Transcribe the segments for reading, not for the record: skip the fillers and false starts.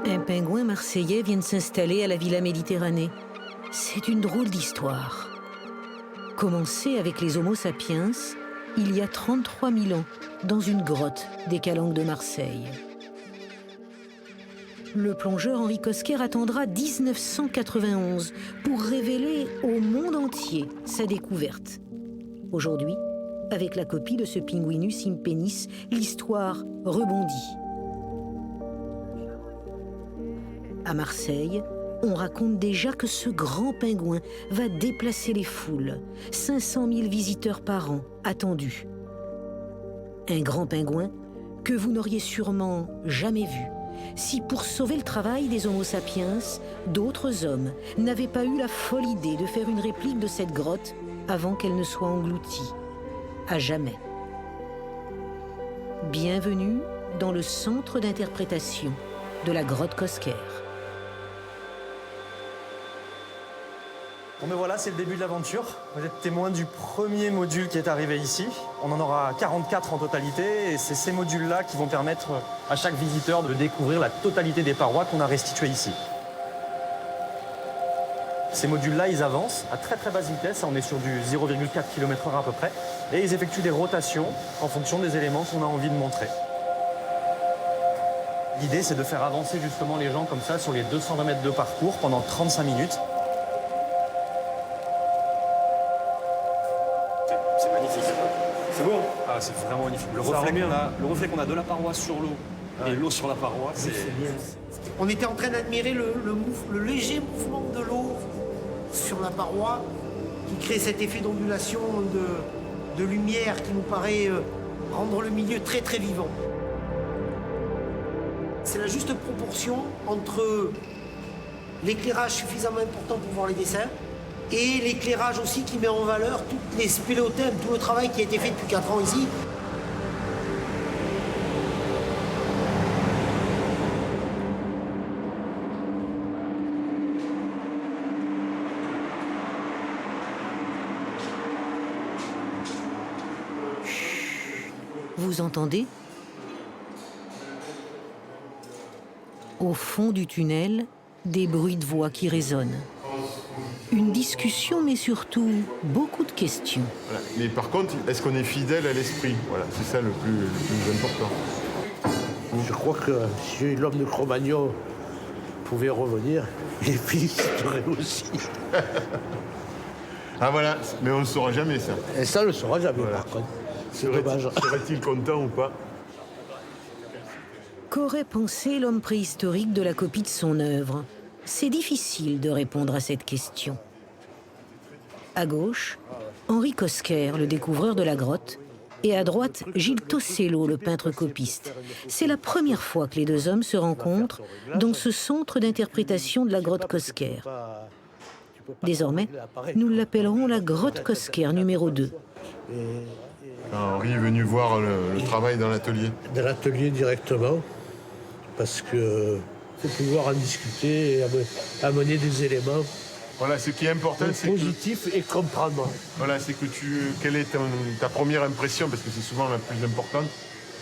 Un pingouin marseillais vient de s'installer à la Villa Méditerranée. C'est une drôle d'histoire. Commencée avec les Homo sapiens, il y a 33 000 ans, dans une grotte des Calanques de Marseille. Le plongeur Henri Cosquer attendra 1991 pour révéler au monde entier sa découverte. Aujourd'hui, avec la copie de ce Pinguinus impennis, l'histoire rebondit. À Marseille, on raconte déjà que ce grand pingouin va déplacer les foules. 500 000 visiteurs par an attendus. Un grand pingouin que vous n'auriez sûrement jamais vu si, pour sauver le travail des Homo sapiens, d'autres hommes n'avaient pas eu la folle idée de faire une réplique de cette grotte avant qu'elle ne soit engloutie. À jamais. Bienvenue dans le centre d'interprétation de la grotte Cosquer. Bon, mais voilà, c'est le début de l'aventure. Vous êtes témoin du premier module qui est arrivé ici. On en aura 44 en totalité et c'est ces modules-là qui vont permettre à chaque visiteur de découvrir la totalité des parois qu'on a restituées ici. Ces modules-là, ils avancent à très très basse vitesse. On est sur du 0,4 km/h à peu près. Et ils effectuent des rotations en fonction des éléments qu'on a envie de montrer. L'idée, c'est de faire avancer justement les gens comme ça sur les 220 mètres de parcours pendant 35 minutes. C'est magnifique. C'est beau. Ah, c'est vraiment magnifique. Le reflet qu'on a de la paroi sur l'eau et l'eau sur la paroi, c'est bien. On était en train d'admirer le léger mouvement de l'eau sur la paroi qui crée cet effet d'ondulation de lumière qui nous paraît rendre le milieu très très vivant. C'est la juste proportion entre l'éclairage suffisamment important pour voir les dessins et l'éclairage aussi qui met en valeur toutes les spéléothèmes, tout le travail qui a été fait depuis 4 ans ici. Vous entendez ? Au fond du tunnel, des bruits de voix qui résonnent. Une discussion, mais surtout beaucoup de questions. Voilà. Mais par contre, est-ce qu'on est fidèle à l'esprit? Voilà, c'est ça le plus important. Je crois que si l'homme de Cro-Magnon pouvait revenir, les féliciteraient aussi. Ah voilà, mais on ne le saura jamais ça. Et ça, on ne le saura jamais par contre. C'est dommage. Serait-il content ou pas? Qu'aurait pensé l'homme préhistorique de la copie de son œuvre? C'est difficile de répondre à cette question. À gauche, Henri Cosquer, le découvreur de la grotte, et à droite, Gilles Tossello, le peintre copiste. C'est la première fois que les deux hommes se rencontrent dans ce centre d'interprétation de la grotte Cosquer. Désormais, nous l'appellerons la grotte Cosquer numéro 2. Henri est venu voir le travail dans l'atelier. Dans l'atelier directement, parce que faut pouvoir en discuter et amener des éléments. Voilà, ce qui est important, c'est positif et comprendre. Voilà, c'est que quelle est ta première impression, parce que c'est souvent la plus importante.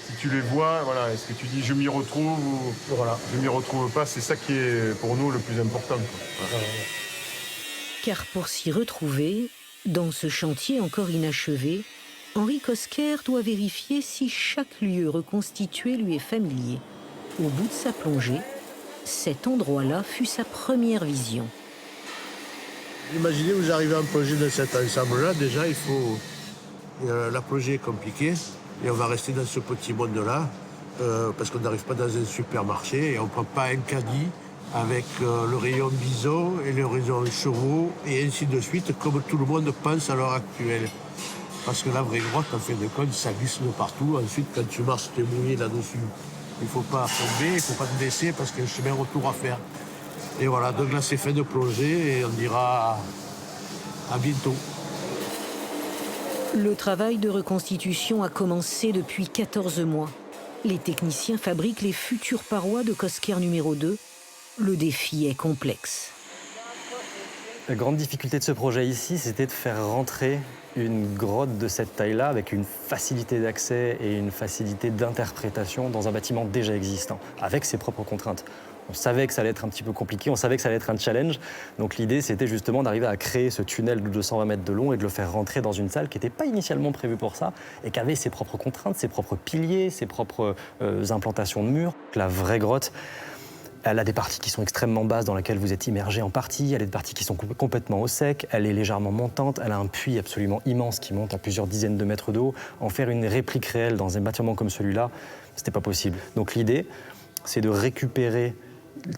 Si tu les vois, voilà, est-ce que tu dis je m'y retrouve ou voilà, je m'y retrouve pas, c'est ça qui est pour nous le plus important. Voilà. Car pour s'y retrouver, dans ce chantier encore inachevé, Henri Cosquer doit vérifier si chaque lieu reconstitué lui est familier. Au bout de sa plongée, cet endroit-là fut sa première vision. Imaginez, vous arrivez à plonger dans cet ensemble-là, déjà il faut... la plongée est compliquée et on va rester dans ce petit monde-là parce qu'on n'arrive pas dans un supermarché et on ne prend pas un caddie avec le rayon bison et le rayon chevaux et ainsi de suite, comme tout le monde pense à l'heure actuelle. Parce que la vraie grotte, en fin de compte, ça glisse de partout. Ensuite, quand tu marches, tu es mouillé là-dessus. Il ne faut pas tomber, il ne faut pas te blesser parce qu'il y a un chemin retour à faire. Et voilà, donc là, c'est fait de plonger et on dira à bientôt. Le travail de reconstitution a commencé depuis 14 mois. Les techniciens fabriquent les futures parois de Cosquer numéro 2. Le défi est complexe. La grande difficulté de ce projet ici, c'était de faire rentrer une grotte de cette taille-là avec une facilité d'accès et une facilité d'interprétation dans un bâtiment déjà existant, avec ses propres contraintes. On savait que ça allait être un petit peu compliqué, on savait que ça allait être un challenge. Donc l'idée, c'était justement d'arriver à créer ce tunnel de 220 mètres de long et de le faire rentrer dans une salle qui n'était pas initialement prévue pour ça et qui avait ses propres contraintes, ses propres piliers, ses propres implantations de murs. La vraie grotte, elle a des parties qui sont extrêmement basses dans lesquelles vous êtes immergé en partie, elle a des parties qui sont complètement au sec, elle est légèrement montante, elle a un puits absolument immense qui monte à plusieurs dizaines de mètres de haut. En faire une réplique réelle dans un bâtiment comme celui-là, c'était pas possible. Donc l'idée, c'est de récupérer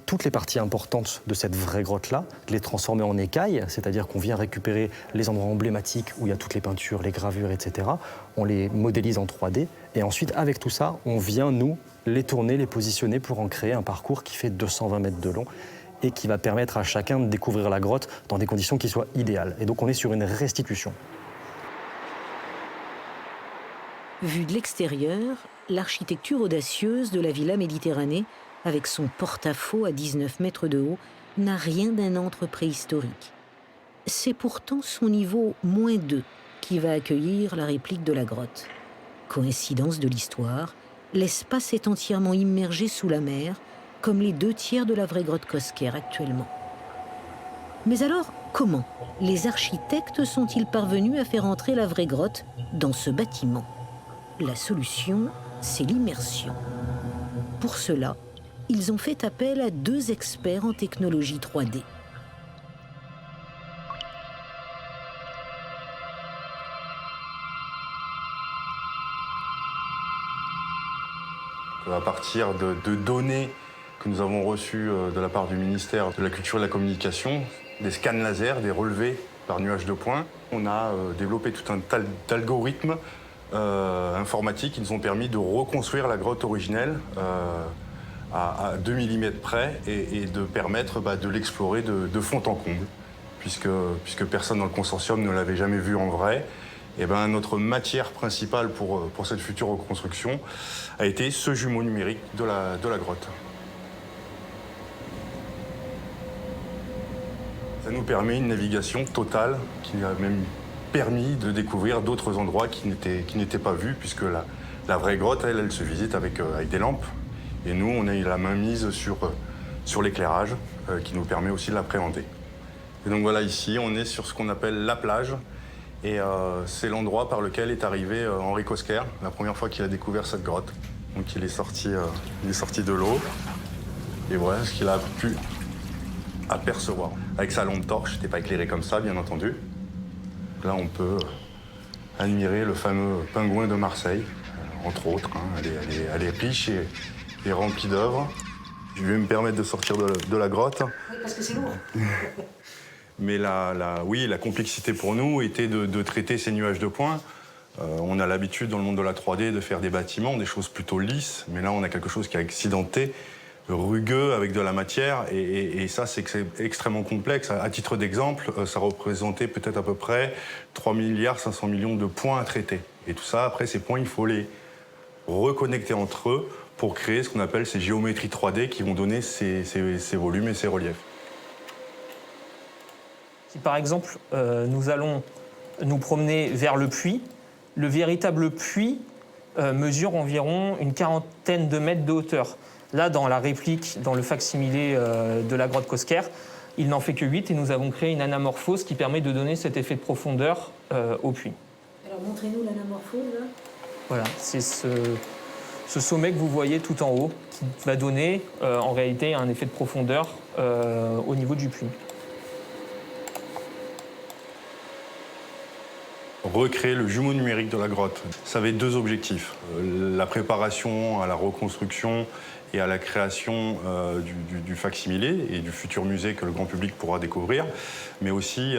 toutes les parties importantes de cette vraie grotte-là, de les transformer en écailles, c'est-à-dire qu'on vient récupérer les endroits emblématiques où il y a toutes les peintures, les gravures, etc. On les modélise en 3D et ensuite, avec tout ça, on vient, nous, les tourner, les positionner pour en créer un parcours qui fait 220 mètres de long et qui va permettre à chacun de découvrir la grotte dans des conditions qui soient idéales. Et donc on est sur une restitution. Vue de l'extérieur, l'architecture audacieuse de la Villa Méditerranée, avec son porte-à-faux à 19 mètres de haut, n'a rien d'un antre préhistorique. C'est pourtant son niveau -2 qui va accueillir la réplique de la grotte. Coïncidence de l'histoire, l'espace est entièrement immergé sous la mer, comme les 2/3 de la vraie grotte Cosquer actuellement. Mais alors, comment les architectes sont-ils parvenus à faire entrer la vraie grotte dans ce bâtiment? La solution, c'est l'immersion. Pour cela, ils ont fait appel à 2 experts en technologie 3D. À partir de données que nous avons reçues de la part du ministère de la Culture et de la Communication, des scans laser, des relevés par nuage de points, on a développé tout un tas d'algorithmes informatiques qui nous ont permis de reconstruire la grotte originelle à 2 mm près et de permettre de l'explorer de fond en comble. Puisque personne dans le consortium ne l'avait jamais vu en vrai, et notre matière principale pour cette future reconstruction a été ce jumeau numérique de la grotte. Ça nous permet une navigation totale qui a même permis de découvrir d'autres endroits qui n'étaient pas vus, puisque la vraie grotte, elle se visite avec des lampes. Et nous, on a eu la main mise sur l'éclairage, qui nous permet aussi de l'appréhender. Et donc voilà, ici, on est sur ce qu'on appelle la plage. Et c'est l'endroit par lequel est arrivé Henri Cosquer, la première fois qu'il a découvert cette grotte. Donc il est sorti de l'eau. Et voilà ce qu'il a pu apercevoir. Avec sa lampe torche, c'était pas éclairé comme ça, bien entendu. Là, on peut admirer le fameux pingouin de Marseille, entre autres. Elle est riche et remplie d'œuvres. Je vais me permettre de sortir de la grotte. Oui, parce que c'est lourd. Mais la complexité pour nous était de traiter ces nuages de points. On a l'habitude dans le monde de la 3D de faire des bâtiments, des choses plutôt lisses, mais là on a quelque chose qui est accidenté, rugueux, avec de la matière, et ça c'est extrêmement complexe. À titre d'exemple, ça représentait peut-être à peu près 3,5 milliards de points à traiter. Et tout ça, après ces points, il faut les reconnecter entre eux pour créer ce qu'on appelle ces géométries 3D qui vont donner ces volumes et ces reliefs. Si par exemple, nous allons nous promener vers le puits, le véritable puits mesure environ une 40aine de mètres de hauteur. Là, dans la réplique, dans le facsimilé de la grotte Cosquer, il n'en fait que 8 et nous avons créé une anamorphose qui permet de donner cet effet de profondeur au puits. Alors montrez-nous l'anamorphose, là. Voilà, c'est ce sommet que vous voyez tout en haut qui va donner en réalité un effet de profondeur au niveau du puits. Recréer le jumeau numérique de la grotte. Ça avait 2 objectifs. La préparation à la reconstruction et à la création du facsimilé et du futur musée que le grand public pourra découvrir, mais aussi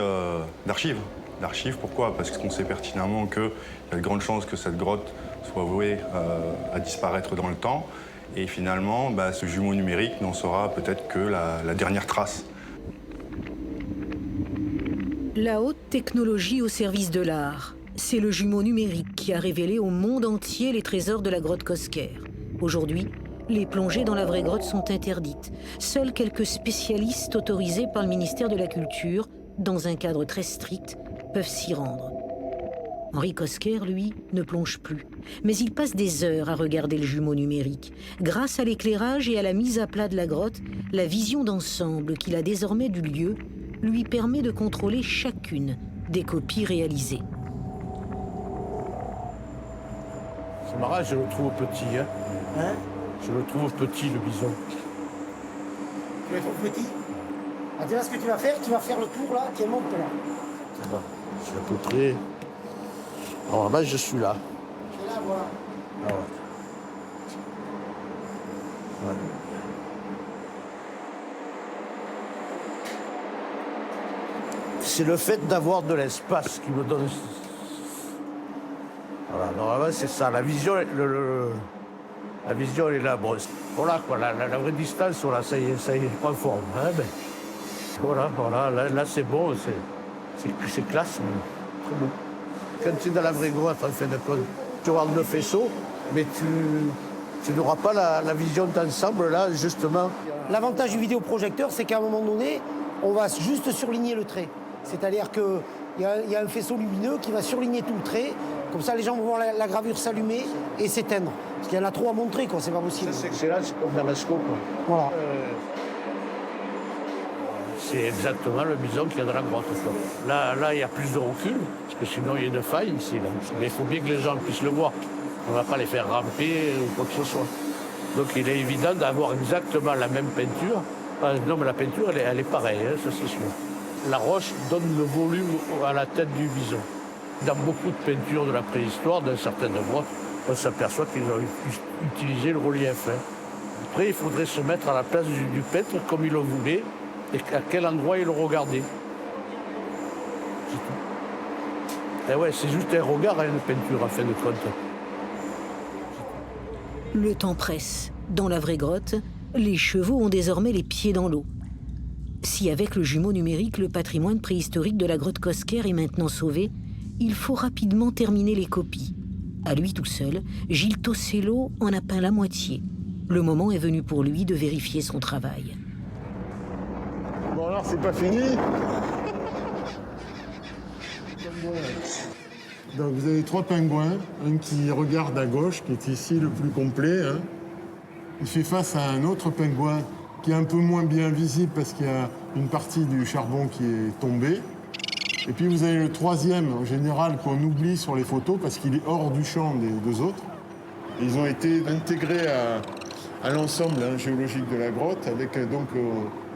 d'archives. D'archives, pourquoi? Parce qu'on sait pertinemment qu'il y a de grandes chances que cette grotte soit vouée à disparaître dans le temps. Et finalement, ce jumeau numérique n'en sera peut-être que la dernière trace. La haute technologie au service de l'art, c'est le jumeau numérique qui a révélé au monde entier les trésors de la grotte Cosquer. Aujourd'hui, les plongées dans la vraie grotte sont interdites. Seuls quelques spécialistes autorisés par le ministère de la Culture, dans un cadre très strict, peuvent s'y rendre. Henri Cosquer, lui, ne plonge plus. Mais il passe des heures à regarder le jumeau numérique. Grâce à l'éclairage et à la mise à plat de la grotte, la vision d'ensemble qu'il a désormais du lieu lui permet de contrôler chacune des copies réalisées. C'est marrant, je le trouve petit. Hein, je le trouve petit, le bison. Tu le trouves petit? Ah, tu vois ce que tu vas faire? Tu vas faire le tour là, tu montes là. Ça va, je suis à peu près... Alors là-bas, je suis là. Tu es là, voilà. Ah ouais. Ouais. C'est le fait d'avoir de l'espace qui me donne... Voilà, normalement c'est ça. La vision, la vision elle est là. Bon, voilà quoi, la vraie distance, voilà, ça y est, prend forme. Hein, ben, voilà, là c'est bon, c'est classe, très beau. Quand tu es dans la vraie grotte, en fin de compte, tu regardes le faisceau, mais tu n'auras pas la vision d'ensemble là, justement. L'avantage du vidéoprojecteur, c'est qu'à un moment donné, on va juste surligner le trait. C'est-à-dire qu'il y a un faisceau lumineux qui va surligner tout le trait. Comme ça, les gens vont voir la gravure s'allumer et s'éteindre. Parce qu'il y en a trop à montrer, quoi. C'est pas possible. Ça, c'est excellent, c'est comme Damasco, quoi. Voilà. C'est exactement le bison qu'il y a dans la grotte. Là, il y a plus de recul, parce que sinon, il y a une faille ici. Là. Mais il faut bien que les gens puissent le voir. On ne va pas les faire ramper ou quoi que ce soit. Donc, il est évident d'avoir exactement la même peinture. Non, mais la peinture, elle est pareille, hein, ça c'est sûr. La roche donne le volume à la tête du bison. Dans beaucoup de peintures de la préhistoire, dans certaines grottes, on s'aperçoit qu'ils ont utilisé le relief. Hein. Après, il faudrait se mettre à la place du peintre comme il le voulait et à quel endroit il le regardait. C'est tout. Et ouais, c'est juste un regard à une peinture, en fin de compte. Le temps presse. Dans la vraie grotte, les chevaux ont désormais les pieds dans l'eau. Si avec le jumeau numérique, le patrimoine préhistorique de la grotte Cosquer est maintenant sauvé, il faut rapidement terminer les copies. À lui tout seul, Gilles Tossello en a peint la moitié. Le moment est venu pour lui de vérifier son travail. Bon alors, c'est pas fini. Donc vous avez 3 pingouins, un qui regarde à gauche, qui est ici le plus complet. Hein. Il fait face à un autre pingouin qui est un peu moins bien visible parce qu'il y a une partie du charbon qui est tombée. Et puis vous avez le 3e, en général, qu'on oublie sur les photos parce qu'il est hors du champ des 2 autres. Et ils ont été intégrés à l'ensemble géologique de la grotte avec donc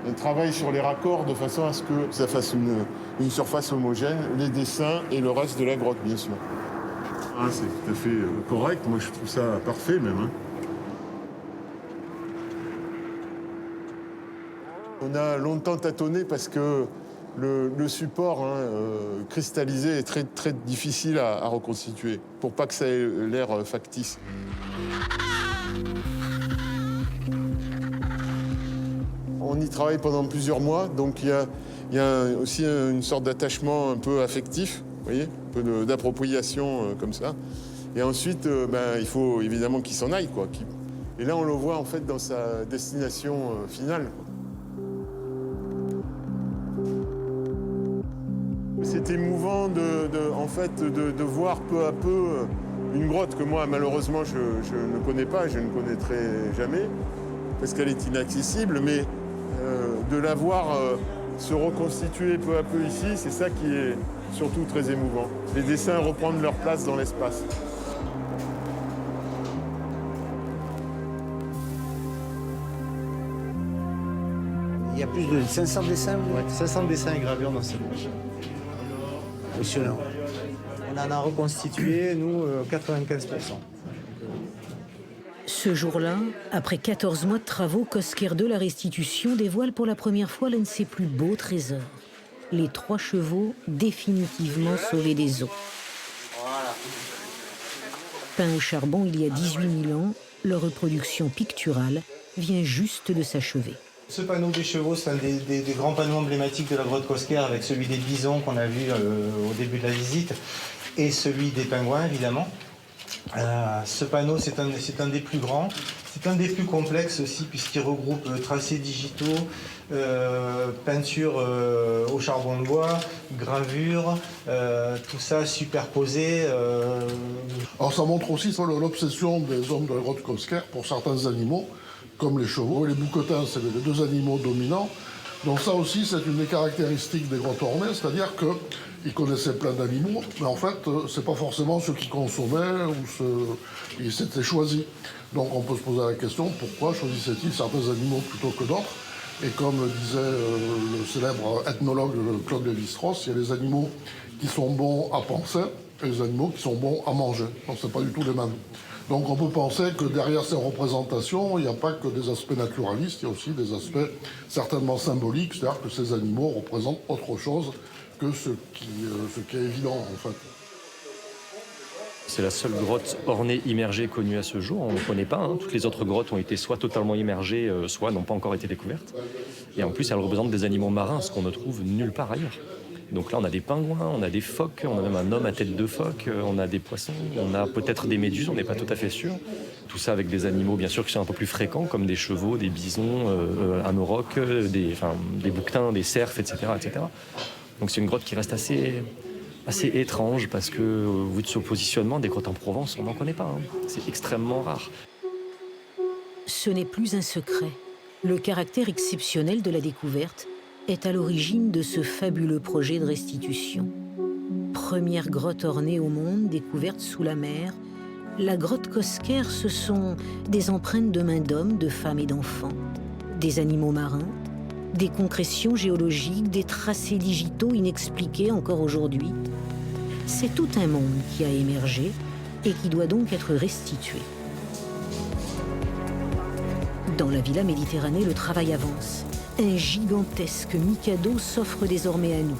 un travail sur les raccords de façon à ce que ça fasse une surface homogène, les dessins et le reste de la grotte, bien sûr. Ah, c'est tout à fait correct, moi je trouve ça parfait même. Hein. On a longtemps tâtonné parce que le support cristallisé est très, très difficile à reconstituer pour pas que ça ait l'air factice. On y travaille pendant plusieurs mois, donc il y a aussi une sorte d'attachement un peu affectif, vous voyez, un peu d'appropriation comme ça. Et ensuite, il faut évidemment qu'il s'en aille, quoi. Et là, on le voit en fait dans sa destination finale. C'est émouvant de voir peu à peu une grotte que moi, malheureusement, je ne connais pas, je ne connaîtrai jamais, parce qu'elle est inaccessible, mais de la voir se reconstituer peu à peu ici, c'est ça qui est surtout très émouvant. Les dessins reprendre leur place dans l'espace. Il y a plus de 500 dessins. Ouais, 500 dessins et gravures dans cette grotte. Impressionnant. On en a reconstitué, nous, 95%. Ce jour-là, après 14 mois de travaux, Cosquer de la Restitution dévoile pour la première fois l'un de ses plus beaux trésors. Les 3 chevaux définitivement sauvés des eaux. Peints au charbon il y a 18 000 ans, leur reproduction picturale vient juste de s'achever. Ce panneau des chevaux, c'est un des grands panneaux emblématiques de la grotte Cosquer, avec celui des bisons qu'on a vu au début de la visite, et celui des pingouins, évidemment. Ce panneau, c'est un des plus grands. C'est un des plus complexes aussi, puisqu'il regroupe tracés digitaux, peinture au charbon de bois, gravure, tout ça superposé. Alors ça montre aussi l'obsession des hommes de la grotte Cosquer pour certains animaux, comme les chevaux. Les bouquetins, c'est les deux animaux dominants. Donc ça aussi, c'est une des caractéristiques des grottes ornées, c'est-à-dire qu'ils connaissaient plein d'animaux, mais en fait, c'est pas forcément ceux qui consommaient ou ils s'étaient choisis. Donc on peut se poser la question, pourquoi choisissaient-ils certains animaux plutôt que d'autres? Et comme disait le célèbre ethnologue Claude Lévi-Strauss, il y a les animaux qui sont bons à penser et les animaux qui sont bons à manger. Donc c'est pas du tout les mêmes. Donc on peut penser que derrière ces représentations, il n'y a pas que des aspects naturalistes, il y a aussi des aspects certainement symboliques, c'est-à-dire que ces animaux représentent autre chose que ce qui est évident en fait. C'est la seule grotte ornée immergée connue à ce jour, on ne connaît pas. Toutes les autres grottes ont été soit totalement immergées, soit n'ont pas encore été découvertes. Et en plus, elles représentent des animaux marins, ce qu'on ne trouve nulle part ailleurs. Donc là, on a des pingouins, on a des phoques, on a même un homme à tête de phoque, on a des poissons, on a peut-être des méduses, on n'est pas tout à fait sûr. Tout ça avec des animaux, bien sûr, qui sont un peu plus fréquents, comme des chevaux, des bisons, un auroch, des bouquetins, des cerfs, etc., etc. Donc c'est une grotte qui reste assez étrange, parce que, au vu de ce positionnement, des grottes en Provence, on n'en connaît pas. C'est extrêmement rare. Ce n'est plus un secret. Le caractère exceptionnel de la découverte est à l'origine de ce fabuleux projet de restitution. Première grotte ornée au monde découverte sous la mer, la grotte Cosquer, ce sont des empreintes de mains d'hommes, de femmes et d'enfants, des animaux marins, des concrétions géologiques, des tracés digitaux inexpliqués encore aujourd'hui. C'est tout un monde qui a émergé et qui doit donc être restitué. Dans la Villa Méditerranée, le travail avance. Un gigantesque Mikado s'offre désormais à nous.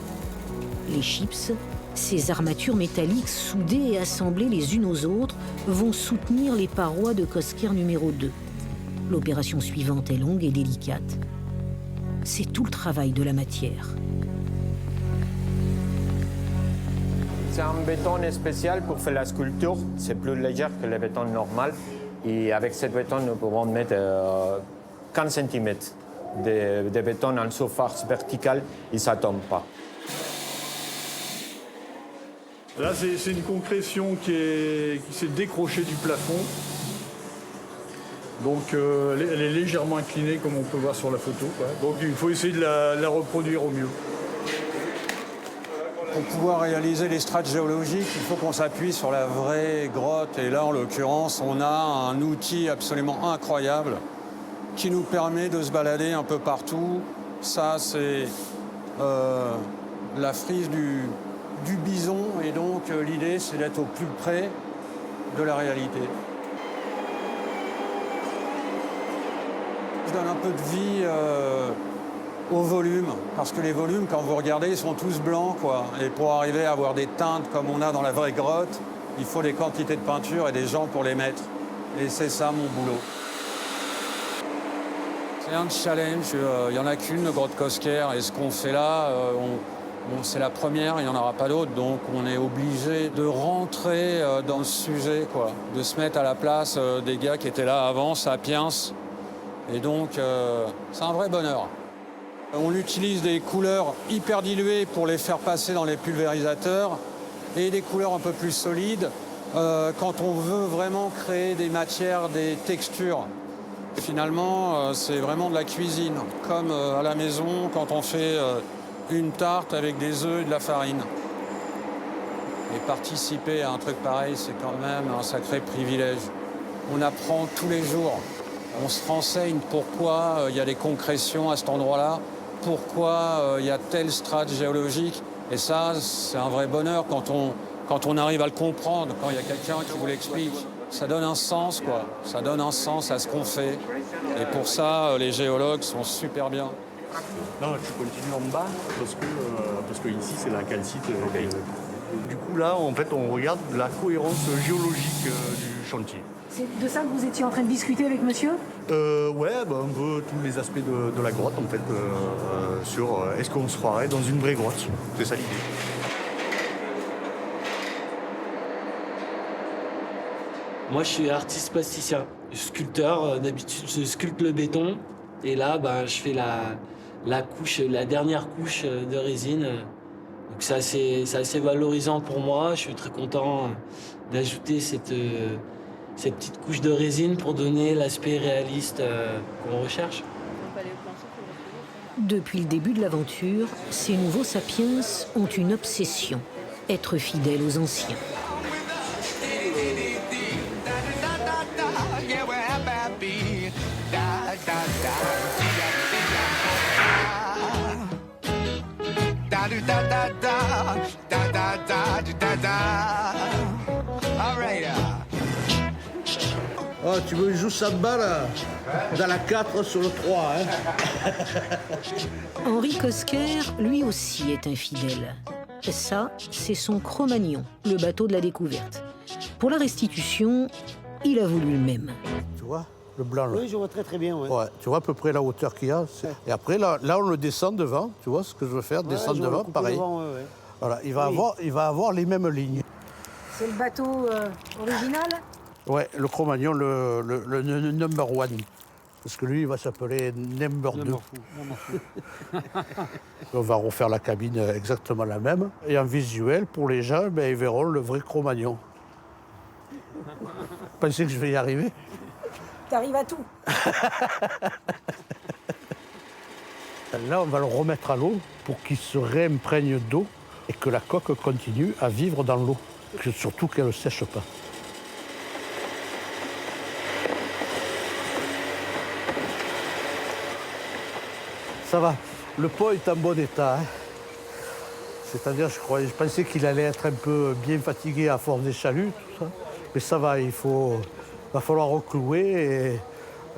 Les chips, ces armatures métalliques soudées et assemblées les unes aux autres, vont soutenir les parois de Cosquer numéro 2. L'opération suivante est longue et délicate. C'est tout le travail de la matière. C'est un béton spécial pour faire la sculpture. C'est plus léger que le béton normal. Et avec ce béton, nous pouvons mettre 15 cm de béton en surface verticale et ça ne tombe pas. Là, c'est une concrétion qui s'est décrochée du plafond. Donc, elle est légèrement inclinée, comme on peut voir sur la photo, quoi. Donc, il faut essayer de la reproduire au mieux. Pour pouvoir réaliser les strates géologiques, il faut qu'on s'appuie sur la vraie grotte. Et là, en l'occurrence, on a un outil absolument incroyable qui nous permet de se balader un peu partout. Ça, c'est la frise du bison. Et donc, l'idée, c'est d'être au plus près de la réalité. Je donne un peu de vie au volume, parce que les volumes, quand vous regardez, ils sont tous blancs, quoi. Et pour arriver à avoir des teintes comme on a dans la vraie grotte, il faut des quantités de peinture et des gens pour les mettre. Et c'est ça mon boulot. C'est un challenge, il n'y en a qu'une, grotte Cosquer, et ce qu'on fait là, c'est la première, il n'y en aura pas d'autres, donc on est obligé de rentrer dans le sujet, quoi, de se mettre à la place des gars qui étaient là avant, Sapiens, et donc c'est un vrai bonheur. On utilise des couleurs hyper diluées pour les faire passer dans les pulvérisateurs et des couleurs un peu plus solides quand on veut vraiment créer des matières, des textures. Finalement, c'est vraiment de la cuisine, comme à la maison quand on fait une tarte avec des œufs et de la farine. Et participer à un truc pareil, c'est quand même un sacré privilège. On apprend tous les jours. On se renseigne pourquoi il y a des concrétions à cet endroit-là, pourquoi il y a telle strate géologique. Et ça, c'est un vrai bonheur quand on arrive à le comprendre, quand il y a quelqu'un qui vous l'explique. Ça donne un sens, quoi. Ça donne un sens à ce qu'on fait. Et pour ça, les géologues sont super bien. Non, tu continues en bas parce que ici, c'est la calcite. Du coup, là, en fait, on regarde la cohérence géologique du chantier. C'est de ça que vous étiez en train de discuter avec monsieur ? Ouais, un peu tous les aspects de la grotte, en fait, sur est-ce qu'on se croirait dans une vraie grotte. C'est ça l'idée. Moi, je suis artiste plasticien, sculpteur. D'habitude, je sculpte le béton. Et là, je fais la dernière couche de résine. Donc c'est assez valorisant pour moi. Je suis très content d'ajouter cette petite couche de résine pour donner l'aspect réaliste qu'on recherche. Depuis le début de l'aventure, ces nouveaux sapiens ont une obsession, être fidèles aux anciens. Oh, tu veux jouer samba là? Dans la 4 sur le 3, hein? Henri Cosquer, lui aussi, est infidèle. Ça, c'est son Cro-Magnon, le bateau de la découverte. Pour la restitution, il a voulu le même. Tu vois, le blanc là? Oui, je vois très bien. Ouais. Tu vois à peu près la hauteur qu'il y a. Et après, là, on le descend devant. Tu vois ce que je veux faire? Descendre devant, pareil. Devant, Voilà, il va avoir les mêmes lignes. C'est le bateau original? Ouais, le Cro-Magnon, le number one. Parce que lui, il va s'appeler number 2. On va refaire la cabine exactement la même. Et en visuel, pour les gens, ils verront le vrai Cro-Magnon. Vous pensez que je vais y arriver? T'arrives à tout. Là, on va le remettre à l'eau pour qu'il se réimprègne d'eau et que la coque continue à vivre dans l'eau. Surtout qu'elle ne sèche pas. Ça va, le pont est en bon état. Hein. C'est-à-dire, je pensais qu'il allait être un peu bien fatigué à force des chaluts, tout ça. Mais ça va, va falloir reclouer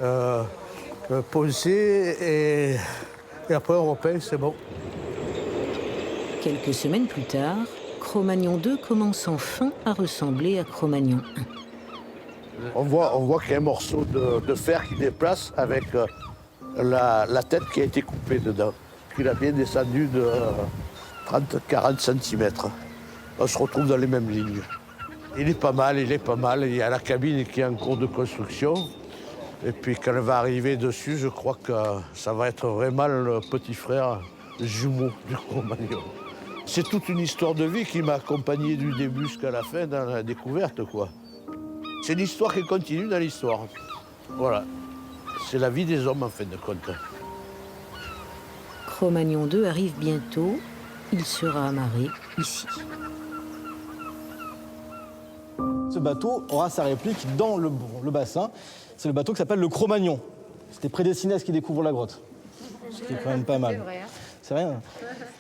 et poncer et après on repeint, c'est bon. Quelques semaines plus tard, Cro-Magnon 2 commence enfin à ressembler à Cro-Magnon 1. On voit qu'il y a un morceau de fer qui déplace avec la tête qui a été coupée dedans. Il a bien descendu de 30-40 cm. On se retrouve dans les mêmes lignes. Il est pas mal. Il y a la cabine qui est en cours de construction. Et puis quand elle va arriver dessus, je crois que ça va être vraiment le petit frère jumeau du Cro-Magnon. C'est toute une histoire de vie qui m'a accompagné du début jusqu'à la fin dans la découverte, quoi. C'est l'histoire qui continue dans l'histoire. Voilà. C'est la vie des hommes, en fin de compte. Cro-Magnon 2 arrive bientôt. Il sera amarré ici. Ce bateau aura sa réplique dans le bassin. C'est le bateau qui s'appelle le Cro-Magnon. C'était prédestiné à ce qu'il découvre la grotte. C'est quand même pas mal. C'est rien.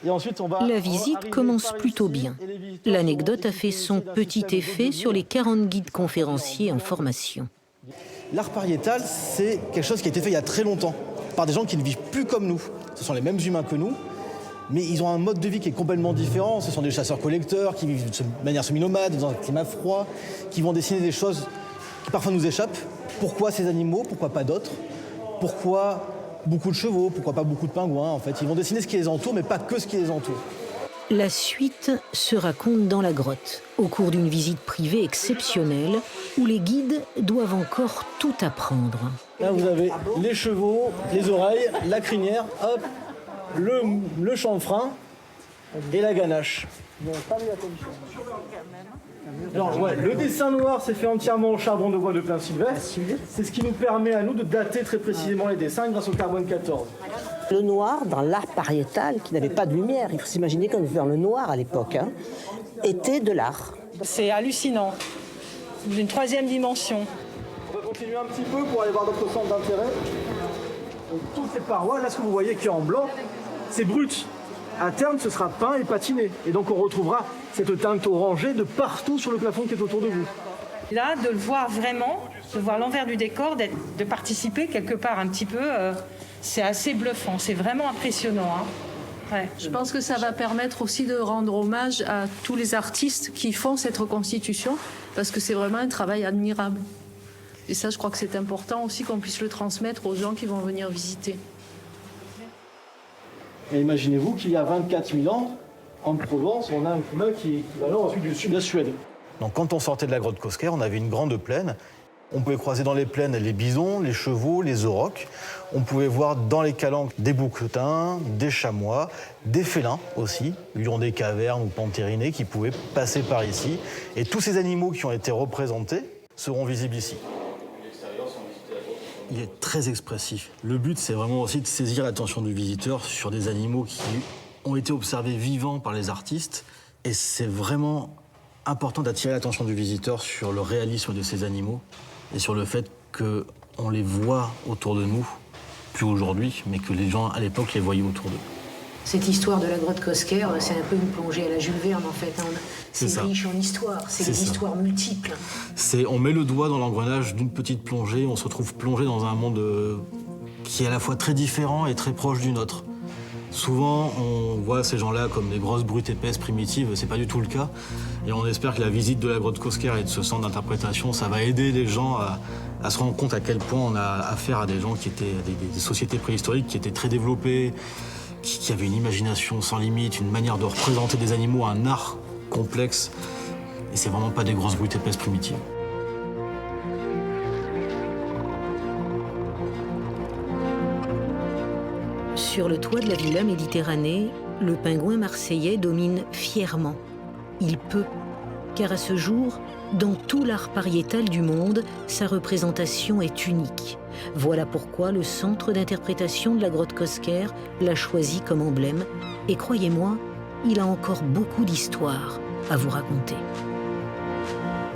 Et ensuite, La visite commence plutôt bien. L'anecdote a fait son petit effet sur les 40 guides conférenciers en formation. L'art pariétal, c'est quelque chose qui a été fait il y a très longtemps par des gens qui ne vivent plus comme nous. Ce sont les mêmes humains que nous, mais ils ont un mode de vie qui est complètement différent. Ce sont des chasseurs-collecteurs qui vivent de manière semi-nomade, dans un climat froid, qui vont dessiner des choses qui parfois nous échappent. Pourquoi ces animaux? Pourquoi pas d'autres? Pourquoi beaucoup de chevaux? Pourquoi pas beaucoup de pingouins? En fait, ils vont dessiner ce qui les entoure, mais pas que ce qui les entoure. La suite se raconte dans la grotte, au cours d'une visite privée exceptionnelle, où les guides doivent encore tout apprendre. Là, vous avez les chevaux, les oreilles, la crinière, hop, le chanfrein et la ganache. Alors, ouais, le dessin noir s'est fait entièrement au charbon de bois de plein sylvestre. C'est ce qui nous permet à nous de dater très précisément les dessins grâce au carbone 14. Le noir, dans l'art pariétal, qui n'avait pas de lumière, il faut s'imaginer qu'on était dans le noir à l'époque, était de l'art. C'est hallucinant, d'une troisième dimension. On va continuer un petit peu pour aller voir d'autres centres d'intérêt. Donc, toutes ces parois, là ce que vous voyez qui est en blanc, c'est brut. À terme, ce sera peint et patiné. Et donc on retrouvera cette teinte orangée de partout sur le plafond qui est autour de vous. Là, de le voir vraiment, de voir l'envers du décor, de participer quelque part un petit peu, c'est assez bluffant, c'est vraiment impressionnant. Hein. Ouais. Je pense que ça va permettre aussi de rendre hommage à tous les artistes qui font cette reconstitution, parce que c'est vraiment un travail admirable. Et ça, je crois que c'est important aussi qu'on puisse le transmettre aux gens qui vont venir visiter. Et imaginez-vous qu'il y a 24 000 ans, en Provence, on a un climat qui est équivalent ensuite du sud de la Suède. Donc quand on sortait de la grotte Cosquer, on avait une grande plaine. On pouvait croiser dans les plaines les bisons, les chevaux, les aurochs. On pouvait voir dans les calanques des bouquetins, des chamois, des félins aussi, lions des cavernes ou panthérinés qui pouvaient passer par ici. Et tous ces animaux qui ont été représentés seront visibles ici. Il est très expressif. Le but, c'est vraiment aussi de saisir l'attention du visiteur sur des animaux qui ont été observés vivants par les artistes. Et c'est vraiment important d'attirer l'attention du visiteur sur le réalisme de ces animaux et sur le fait qu'on les voit autour de nous, plus aujourd'hui, mais que les gens à l'époque les voyaient autour d'eux. Cette histoire de la grotte Cosquer, c'est un peu une plongée à la Jules Verne en fait. C'est riche en histoire, c'est des histoires multiples. On met le doigt dans l'engrenage d'une petite plongée, on se retrouve plongé dans un monde qui est à la fois très différent et très proche du nôtre. Souvent, on voit ces gens-là comme des grosses brutes épaisses primitives, c'est pas du tout le cas. Et on espère que la visite de la grotte Cosquer et de ce centre d'interprétation, ça va aider les gens à se rendre compte à quel point on a affaire à des gens qui étaient des sociétés préhistoriques qui étaient très développées, qui avaient une imagination sans limite, une manière de représenter des animaux, un art complexe. Et c'est vraiment pas des grosses brutes épaisses primitives. Sur le toit de la Villa Méditerranée, le pingouin marseillais domine fièrement. Il peut, car à ce jour, dans tout l'art pariétal du monde, sa représentation est unique. Voilà pourquoi le centre d'interprétation de la grotte Cosquer l'a choisi comme emblème. Et croyez-moi, il a encore beaucoup d'histoires à vous raconter.